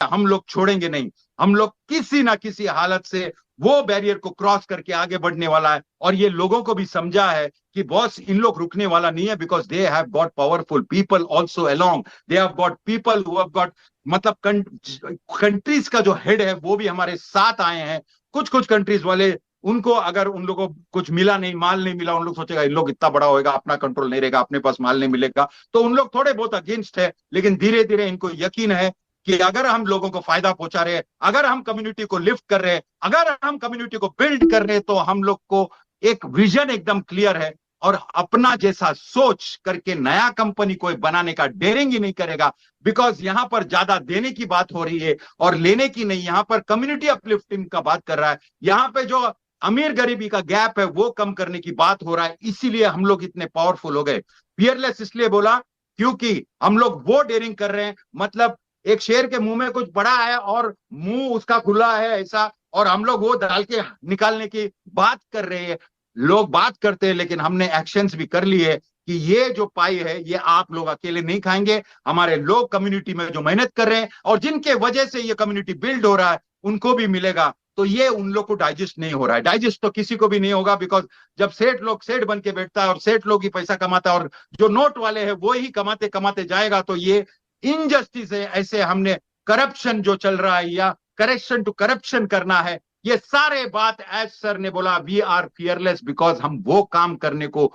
हम लोग छोड़ेंगे नहीं। हम लोग किसी ना किसी हालत से वो बैरियर को क्रॉस करके आगे बढ़ने वाला है। और ये लोगों को भी समझा है कि बॉस इन लोग रुकने वाला नहीं है, because they have got powerful people also along, they have got people who have got, मतलब कंट्रीज का जो हेड है वो भी हमारे साथ आए हैं। कुछ कुछ कंट्रीज वाले, उनको अगर उन लोगों को कुछ मिला नहीं, माल नहीं मिला, उन लोग सोचेगा इन लोग इतना बड़ा होएगा, अपना कंट्रोल नहीं रहेगा, अपने पास माल नहीं मिलेगा, तो उन लोग थोड़े बहुत अगेंस्ट है। लेकिन धीरे धीरे इनको यकीन है कि अगर हम लोगों को फायदा पहुंचा रहे हैं, अगर हम कम्युनिटी को लिफ्ट कर रहे हैं, अगर हम कम्युनिटी को बिल्ड कर रहे हैं, तो हम लोग को एक विजन एकदम क्लियर है। और अपना जैसा सोच करके नया कंपनी कोई बनाने का डेयरिंग ही नहीं करेगा, बिकॉज यहां पर ज्यादा देने की बात हो रही है और लेने की नहीं। यहां पर कम्युनिटी अपलिफ्टिंग का बात कर रहा है, यहां पे जो अमीर गरीबी का गैप है वो कम करने की बात हो रहा है। इसीलिए हम लोग इतने पावरफुल हो गए। फियरलेस इसलिए बोला क्योंकि हम लोग वो डेयरिंग कर रहे हैं, मतलब एक शेर के मुंह में कुछ बड़ा है और मुंह उसका खुला है ऐसा, और हम लोग वो डाल के निकालने की बात कर रहे हैं। लोग बात करते हैं लेकिन हमने एक्शंस भी कर लिए कि ये जो पाई है ये आप लोग अकेले नहीं खाएंगे, हमारे लोग कम्युनिटी में जो मेहनत कर रहे हैं और जिनके वजह से ये कम्युनिटी बिल्ड हो रहा है उनको भी मिलेगा। तो ये उन लोग को डाइजेस्ट नहीं हो रहा है, डाइजेस्ट तो किसी को भी नहीं होगा, बिकॉज जब सेठ लोग सेठ बन के बैठता है और सेठ लोग ही पैसा कमाता है और जो नोट वाले हैं वो ही कमाते कमाते जाएगा, तो ये इनजस्टिस है। ऐसे हमने करप्शन जो चल रहा है या करेक्शन टू करप्शन करना है, ये सारे बात एज सर ने बोला वी आर फियरलेस, बिकॉज हम वो काम करने को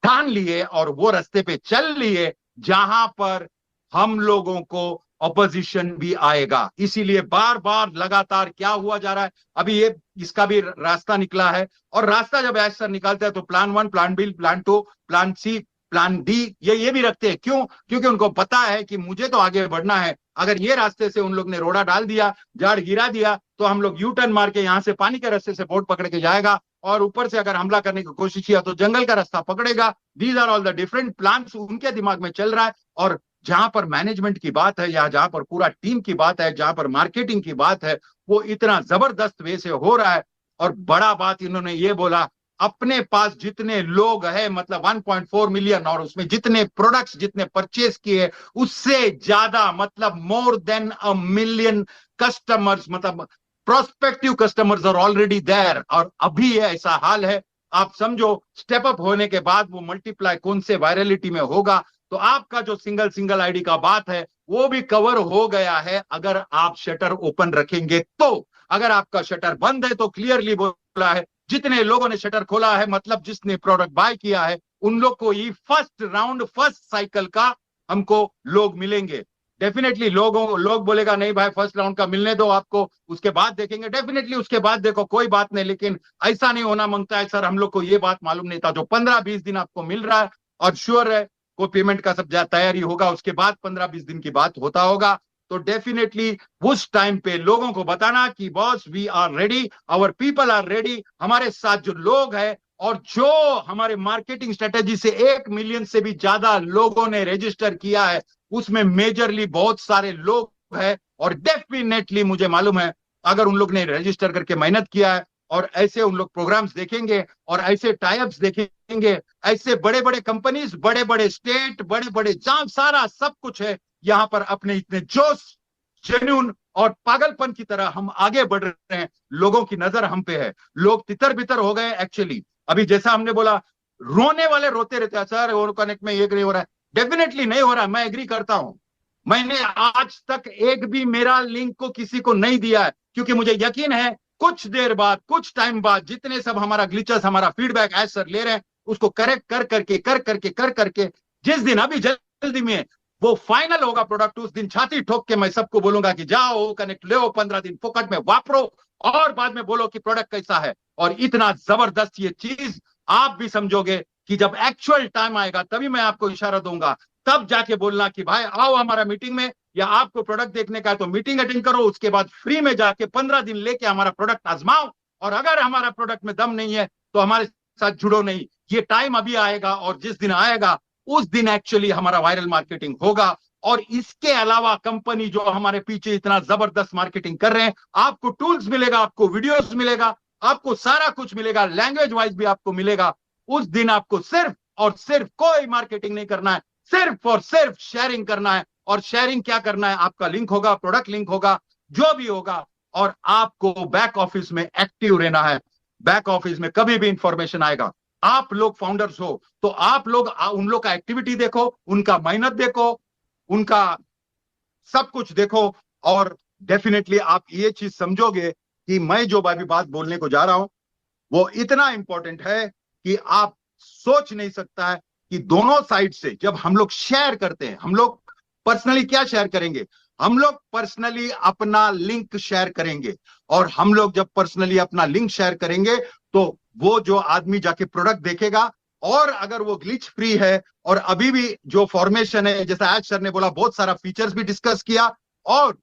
ठान लिए और वो रास्ते पे चल लिए जहां पर हम लोगों को ऑपोजिशन भी आएगा। इसीलिए बार बार लगातार क्या हुआ जा रहा है, अभी ये इसका भी रास्ता निकला है। और रास्ता जब एज सर निकालते हैं तो plan 1, plan B, plan 2, plan C, plan D, ये भी रखते हैं। क्यों? क्योंकि उनको पता है कि मुझे तो आगे बढ़ना है। अगर ये रास्ते से उन लोग ने रोड़ा डाल दिया, झाड़ गिरा दिया, तो हम लोग यू टर्न मार के यहां से पानी के रास्ते से बोट पकड़ के जाएगा, और ऊपर से अगर हमला करने की कोशिश किया तो जंगल का रास्ता पकड़ेगा। These are all the different plans उनके दिमाग में चल रहा है। और जहां पर मैनेजमेंट की बात है या जहां पर पूरा टीम की बात है, जहां पर मार्केटिंग की बात है, वो इतना जबरदस्त वे से हो रहा है। और बड़ा बात इन्होंने ये बोला, अपने पास जितने लोग हैं, मतलब 1.4 मिलियन, और उसमें जितने प्रोडक्ट्स जितने परचेस किए उससे ज्यादा, मतलब more than a million customers, मतलब prospective customers are already there. और अभी ऐसा हाल है, आप समझो स्टेप अप होने के बाद वो मल्टीप्लाई कौन से वायरलिटी में होगा। तो आपका जो सिंगल सिंगल आईडी का बात है वो भी कवर हो गया है अगर आप शटर ओपन रखेंगे तो। अगर आपका शटर बंद है तो क्लियरली बोला है, जितने लोगों ने शटर खोला है, मतलब जिसने प्रोडक्ट बाय किया है, उन लोग को ही फर्स्ट राउंड फर्स्ट साइकिल का हमको लोग मिलेंगे। डेफिनेटली लोग बोलेगा नहीं भाई फर्स्ट राउंड का मिलने दो आपको, उसके बाद देखेंगे। डेफिनेटली उसके बाद देखो, कोई बात नहीं, लेकिन ऐसा नहीं होना मांगता है सर। हम लोग को ये बात मालूम नहीं था, जो 15-20 दिन आपको मिल रहा है, और श्योर है कोई पेमेंट का सब तैयारी होगा, उसके बाद 15-20 दिन की बात होता होगा। तो डेफिनेटली उस टाइम पे लोगों को बताना कि boss we are ready, our people are ready. हमारे साथ जो लोग हैं और जो हमारे मार्केटिंग स्ट्रेटेजी से 1 मिलियन से भी ज्यादा लोगों ने रजिस्टर किया है, उसमें मेजरली बहुत सारे लोग हैं। और डेफिनेटली मुझे मालूम है अगर उन लोग ने रजिस्टर करके मेहनत किया है और ऐसे उन लोग प्रोग्राम्स देखेंगे और ऐसे टाइप्स देखेंगे, ऐसे बड़े बड़े कंपनीज, बड़े बड़े स्टेट, बड़े बड़े जहां सारा सब कुछ है, यहां पर अपने इतने जोश, जेन्यून और पागलपन की तरह हम आगे बढ़ रहे हैं। लोगों की नजर हम पे है, लोग तितर बितर हो गए एक्चुअली। अभी जैसा हमने बोला, रोने वाले रोते रहते हैं सर और कनेक्ट में ये नहीं हो रहा है। डेफिनेटली नहीं हो रहा है, मैं एग्री करता हूं। मैंने आज तक एक भी मेरा लिंक को किसी को नहीं दिया है, क्योंकि मुझे यकीन है कुछ देर बाद, कुछ टाइम बाद, जितने सब हमारा ग्लिचर्स, हमारा फीडबैक एज सर ले रहे हैं, उसको करेक्ट कर करके जिस दिन, अभी जल्दी में वो फाइनल होगा प्रोडक्ट, उस दिन छाती ठोक के मैं सबको बोलूंगा कि जाओ कनेक्ट ले 15 दिन फोकट में वापरो, और बाद में बोलो कि प्रोडक्ट कैसा है। और इतना जबरदस्त ये चीज आप भी समझोगे कि जब एक्चुअल टाइम आएगा तभी मैं आपको इशारा दूंगा, तब जाके बोलना कि भाई आओ हमारा मीटिंग में, या आपको प्रोडक्ट देखने का है तो मीटिंग अटेंड करो, उसके बाद फ्री में जाके 15 दिन लेके हमारा प्रोडक्ट आजमाओ। और अगर हमारा प्रोडक्ट में दम नहीं है तो हमारे साथ जुड़ो नहीं। ये टाइम अभी आएगा, और जिस दिन आएगा उस दिन एक्चुअली हमारा वायरल मार्केटिंग होगा। और इसके अलावा कंपनी जो हमारे पीछे इतना जबरदस्त मार्केटिंग कर रहे हैं, आपको टूल्स मिलेगा, आपको वीडियोस मिलेगा, आपको सारा कुछ मिलेगा, लैंग्वेज वाइज भी आपको मिलेगा। उस दिन आपको सिर्फ और सिर्फ कोई मार्केटिंग नहीं करना है, सिर्फ और सिर्फ शेयरिंग करना है। और शेयरिंग क्या करना है, आपका लिंक होगा, प्रोडक्ट लिंक होगा, जो भी होगा, और आपको बैक ऑफिस में एक्टिव रहना है। बैक ऑफिस में कभी भी इंफॉर्मेशन आएगा, आप लोग फाउंडर्स हो तो आप लोग उन लोग का एक्टिविटी देखो, उनका मेहनत देखो, उनका सब कुछ देखो, और डेफिनेटली आप ये चीज समझोगे कि मैं जो अभी बात बोलने को जा रहा हूं वो इतना इंपॉर्टेंट है कि आप सोच नहीं सकता है कि दोनों साइड से जब हम लोग शेयर करते हैं, हम लोग पर्सनली क्या शेयर करेंगे, हम लोग पर्सनली अपना लिंक शेयर करेंगे, और हम लोग जब पर्सनली अपना लिंक शेयर करेंगे तो वो जो आदमी जाके प्रोडक्ट देखेगा, और अगर वो ग्लिच फ्री है, और अभी भी जो फॉर्मेशन है, जैसा आज सर ने बोला, बहुत सारा फीचर्स भी डिस्कस किया, और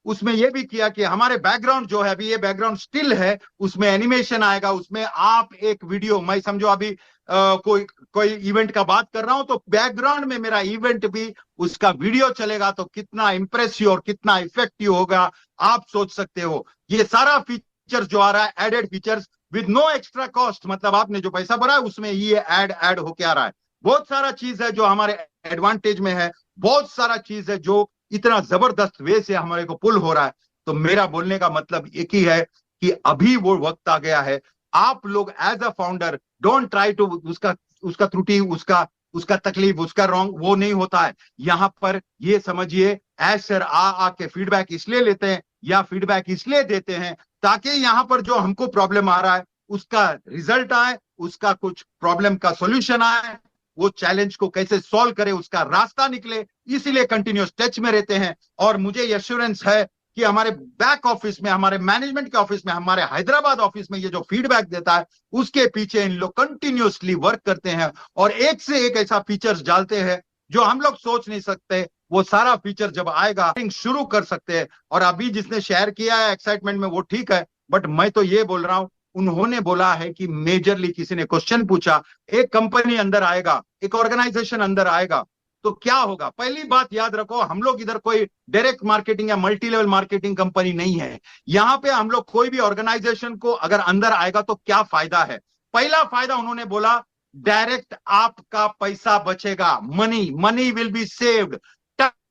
उसमें यह भी किया कि हमारे बैकग्राउंड जो है, अभी ये बैकग्राउंड स्टिल है, उसमें एनिमेशन आएगा, उसमें आप एक वीडियो, मैं समझो अभी कोई कोई इवेंट का बात कर रहा हूं तो बैकग्राउंड में मेरा इवेंट भी उसका वीडियो चलेगा, तो कितना इंप्रेसिव और कितना इफेक्टिव होगा आप सोच सकते हो। ये सारा फीचर्स जो आ रहा है, added features with no extra cost, मतलब आपने जो पैसा भरा है उसमें ये ऐड होके आ रहा है। बहुत सारा चीज है जो हमारे एडवांटेज में है, बहुत सारा चीज है जो इतना जबरदस्त वे से हमारे को पुल हो रहा है। तो मेरा बोलने का मतलब एक ही है कि अभी वो वक्त आ गया है, आप लोग as a founder don't try to, उसका उसका त्रुटि, उसका उसका तकलीफ, उसका रॉन्ग वो नहीं होता है। यहां पर ये समझिए, एज सर आके फीडबैक इसलिए लेते हैं या फीडबैक इसलिए देते हैं ताकि यहां पर जो हमको प्रॉब्लम आ रहा है उसका रिजल्ट आए, उसका कुछ प्रॉब्लम का सॉल्यूशन आए, वो चैलेंज को कैसे सॉल्व करे उसका रास्ता निकले, इसीलिए कंटिन्यूस टच में रहते हैं। और मुझे एश्योरेंस है कि हमारे बैक ऑफिस में, हमारे मैनेजमेंट के ऑफिस में, हमारे हैदराबाद ऑफिस में ये जो फीडबैक देता है उसके पीछे इन लोग कंटिन्यूसली वर्क करते हैं, और एक से एक ऐसा फीचर्स डालते हैं जो हम लोग सोच नहीं सकते। वो सारा फीचर जब आएगा शुरू कर सकते हैं। और अभी जिसने शेयर किया है एक्साइटमेंट में वो ठीक है, बट मैं तो ये बोल रहा हूं, उन्होंने बोला है कि मेजरली किसी ने क्वेश्चन पूछा, एक कंपनी अंदर आएगा, एक ऑर्गेनाइजेशन अंदर आएगा तो क्या होगा। पहली बात याद रखो, हम लोग इधर कोई डायरेक्ट मार्केटिंग या मल्टी लेवल मार्केटिंग कंपनी नहीं है। यहां पे हम लोग कोई भी ऑर्गेनाइजेशन को अगर अंदर आएगा तो क्या फायदा है। पहला फायदा उन्होंने बोला, डायरेक्ट आपका पैसा बचेगा, money money will be saved,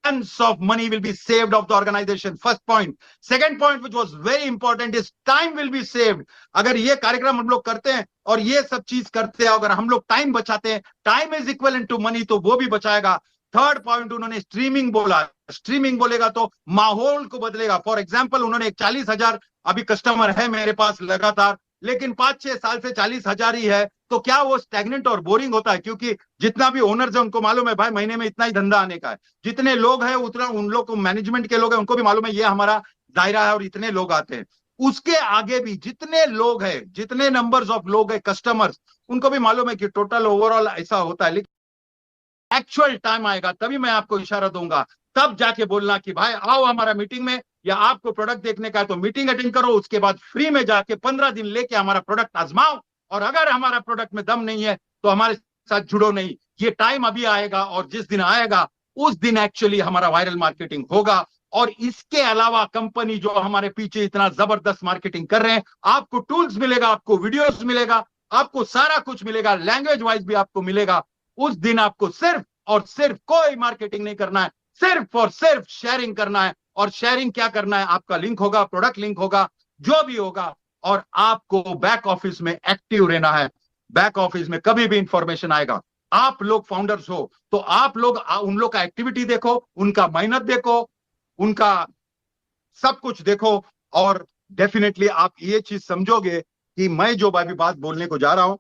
tons of money will be saved of the organization. First point. Second point, which was very important, is time will be saved. अगर ये कार्यक्रम हम लोग करते हैं और ये सब चीज करते हैं, अगर हम लोग टाइम बचाते हैं, time is equal to money, तो वो भी बचाएगा। थर्ड पॉइंट उन्होंने स्ट्रीमिंग बोला, स्ट्रीमिंग बोलेगा तो माहौल को बदलेगा। फॉर एग्जाम्पल उन्होंने 40,000 अभी कस्टमर है मेरे पास लगातार, लेकिन 5-6 साल से 40,000 ही है, तो क्या वो स्टैग्नेंट और बोरिंग होता है? क्योंकि जितना भी ओनर्स है उनको मालूम है भाई महीने में इतना ही धंधा आने का है, जितने लोग हैं उतना उन लोग को, मैनेजमेंट के लोग हैं उनको भी मालूम है ये हमारा दायरा है और इतने लोग आते हैं। उसके आगे भी जितने लोग हैं, जितने नंबर्स ऑफ लोग हैं कस्टमर्स, उनको भी मालूम है कि टोटल ओवरऑल ऐसा होता है। लेकिन एक्चुअल टाइम आएगा तभी मैं आपको इशारा दूंगा, तब जाके बोलना कि भाई आओ हमारा मीटिंग में, या आपको प्रोडक्ट देखने का है तो मीटिंग अटेंड करो, उसके बाद फ्री में जाके 15 दिन लेके हमारा प्रोडक्ट आजमाओ, और अगर हमारा प्रोडक्ट में दम नहीं है तो हमारे साथ जुड़ो नहीं। ये टाइम अभी आएगा, और जिस दिन आएगा उस दिन एक्चुअली हमारा वायरल मार्केटिंग होगा। और इसके अलावा कंपनी जो हमारे पीछे इतना जबरदस्त मार्केटिंग कर रहे हैं, आपको टूल्स मिलेगा, आपको वीडियोस मिलेगा, आपको सारा कुछ मिलेगा, लैंग्वेज वाइज भी आपको मिलेगा। उस दिन आपको सिर्फ और सिर्फ कोई मार्केटिंग नहीं करना है, सिर्फ और सिर्फ शेयरिंग करना है। और शेयरिंग क्या करना है, आपका लिंक होगा, प्रोडक्ट लिंक होगा, जो भी होगा, और आपको बैक ऑफिस में एक्टिव रहना है। बैक ऑफिस में कभी भी इंफॉर्मेशन आएगा, आप लोग फाउंडर्स हो तो आप लोग उन लोग का एक्टिविटी देखो, उनका मेहनत देखो, उनका सब कुछ देखो, और डेफिनेटली आप ये चीज समझोगे कि मैं जो अभी बात बोलने को जा रहा हूं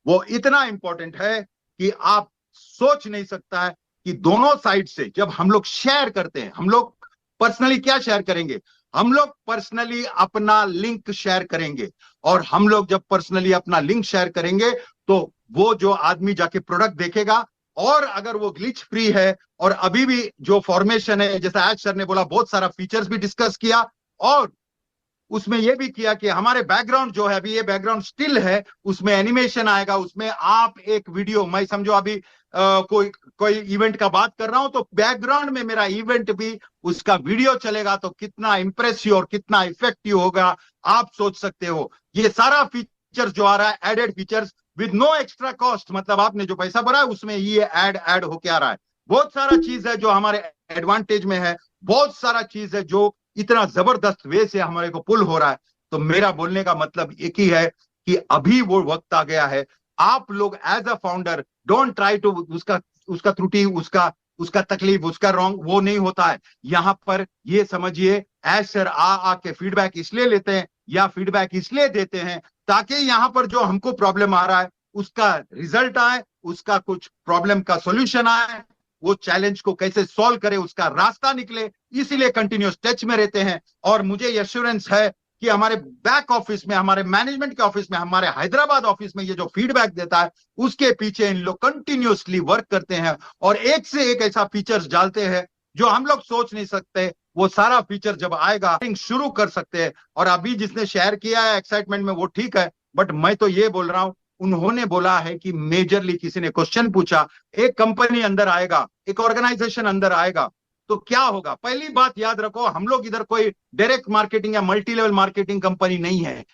वो इतना इंपॉर्टेंट है कि आप सोच नहीं सकता है कि दोनों साइड से जब हम लोग शेयर करते हैं, हम लोग पर्सनली क्या शेयर करेंगे, हम लोग पर्सनली अपना लिंक शेयर करेंगे, और हम लोग जब पर्सनली अपना लिंक शेयर करेंगे तो वो जो आदमी जाके प्रोडक्ट देखेगा, और अगर वो ग्लिच फ्री है, और अभी भी जो फॉर्मेशन है, जैसा आज सर ने बोला, बहुत सारा फीचर्स भी डिस्कस किया, और उसमें यह भी किया कि हमारे बैकग्राउंड जो है, अभी ये बैकग्राउंड स्टिल है, उसमें एनिमेशन आएगा, उसमें आप एक वीडियो, मैं समझो अभी कोई कोई इवेंट का बात कर रहा हूं तो बैकग्राउंड में मेरा इवेंट भी उसका वीडियो चलेगा, तो कितना इंप्रेसिव और कितना इफेक्टिव होगा आप सोच सकते हो। ये सारा फीचर्स जो आ रहा है, added features with no extra cost, मतलब आपने जो पैसा भरा है उसमें ये ऐड होके आ रहा है। बहुत सारा चीज है जो हमारे एडवांटेज में है, बहुत सारा चीज है जो इतना जबरदस्त वे से हमारे को पुल हो रहा है। तो मेरा बोलने का मतलब एक ही है कि अभी वो वक्त आ गया है, आप लोग as a founder don't try to, उसका उसका त्रुटि, उसका उसका तकलीफ, उसका रॉन्ग वो नहीं होता है। यहां पर ये समझिए, एज सर आके फीडबैक इसलिए लेते हैं या फीडबैक इसलिए देते हैं ताकि यहां पर जो हमको प्रॉब्लम आ रहा है उसका रिजल्ट आए, उसका कुछ प्रॉब्लम का सॉल्यूशन आए, वो चैलेंज को कैसे सॉल्व करे उसका रास्ता निकले, इसीलिए कंटिन्यूस टच में रहते हैं। और मुझे एश्योरेंस है कि हमारे बैक ऑफिस में, हमारे मैनेजमेंट के ऑफिस में, हमारे हैदराबाद ऑफिस में ये जो फीडबैक देता है उसके पीछे इन लोग कंटिन्यूसली वर्क करते हैं और एक से एक ऐसा फीचर्स डालते हैं जो हम लोग सोच नहीं सकते। वो सारा फीचर जब आएगा शुरू कर सकते हैं। और अभी जिसने शेयर किया है एक्साइटमेंट में वो ठीक है, बट मैं तो ये बोल रहा हूं, उन्होंने बोला है कि मेजरली किसी ने क्वेश्चन पूछा, एक कंपनी अंदर आएगा, एक ऑर्गेनाइजेशन अंदर आएगा तो क्या होगा। पहली बात याद रखो, हम लोग इधर कोई डायरेक्ट मार्केटिंग या मल्टी लेवल मार्केटिंग कंपनी नहीं है।